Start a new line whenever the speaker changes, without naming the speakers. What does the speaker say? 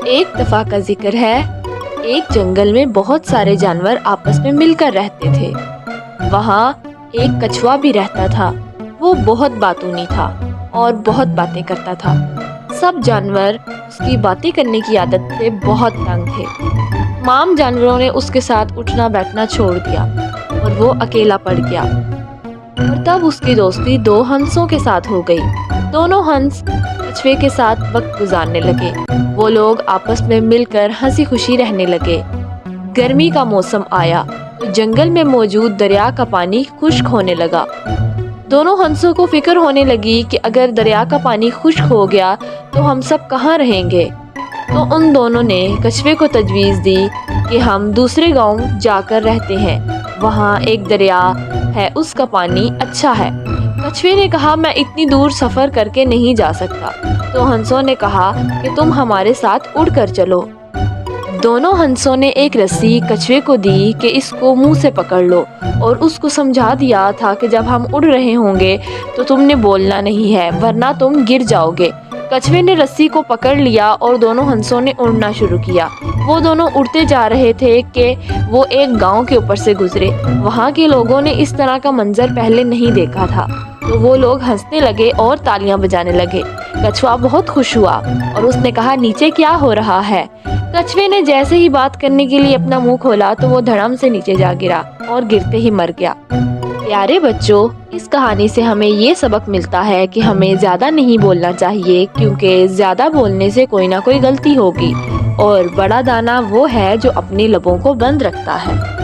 ایک دفعہ کا ذکر ہے، ایک جنگل میں بہت سارے جانور آپس میں مل کر رہتے تھے۔ وہاں ایک کچھوا بھی رہتا تھا۔ وہ بہت باتونی تھا اور بہت باتیں کرتا تھا۔ سب جانور اس کی باتیں کرنے کی عادت سے بہت تنگ تھے۔ تمام جانوروں نے اس کے ساتھ اٹھنا بیٹھنا چھوڑ دیا اور وہ اکیلا پڑ گیا۔ اور تب اس کی دوستی دو ہنسوں کے ساتھ ہو گئی۔ دونوں ہنس کچھوے کے ساتھ وقت گزارنے لگے۔ وہ لوگ آپس میں مل کر ہنسی خوشی رہنے لگے۔ گرمی کا موسم آیا تو جنگل میں موجود دریا کا پانی خشک ہونے لگا۔ دونوں ہنسوں کو فکر ہونے لگی کہ اگر دریا کا پانی خشک ہو گیا تو ہم سب کہاں رہیں گے۔ تو ان دونوں نے کچھوے کو تجویز دی کہ ہم دوسرے گاؤں جا کر رہتے ہیں، وہاں ایک دریا ہے، اس کا پانی اچھا ہے۔ کچھوے نے کہا میں اتنی دور سفر کر کے نہیں جا سکتا۔ تو ہنسوں نے کہا کہ تم ہمارے ساتھ اڑ کر چلو۔ دونوں ہنسوں نے ایک رسی کچھوے کو دی کہ اس کو منہ سے پکڑ لو، اور اس کو سمجھا دیا تھا کہ جب ہم اڑ رہے ہوں گے تو تم نے بولنا نہیں ہے ورنہ تم گر جاؤ گے۔ کچھوے نے رسی کو پکڑ لیا اور دونوں ہنسوں نے اڑنا شروع کیا۔ وہ دونوں اڑتے جا رہے تھے کہ وہ ایک گاؤں کے اوپر سے گزرے۔ وہاں کے لوگوں نے اس طرح کا منظر پہلے نہیں دیکھا تھا، تو وہ لوگ ہنسنے لگے اور تالیاں بجانے لگے۔ کچھوا بہت خوش ہوا اور اس نے کہا نیچے کیا ہو رہا ہے۔ کچھوے نے جیسے ہی بات کرنے کے لیے اپنا منہ کھولا تو وہ دھڑم سے نیچے جا گرا اور گرتے ہی مر گیا۔ پیارے بچوں، اس کہانی سے ہمیں یہ سبق ملتا ہے کہ ہمیں زیادہ نہیں بولنا چاہیے، کیونکہ زیادہ بولنے سے کوئی نہ کوئی غلطی ہوگی، اور بڑا دانا وہ ہے جو اپنے لبوں کو بند رکھتا ہے۔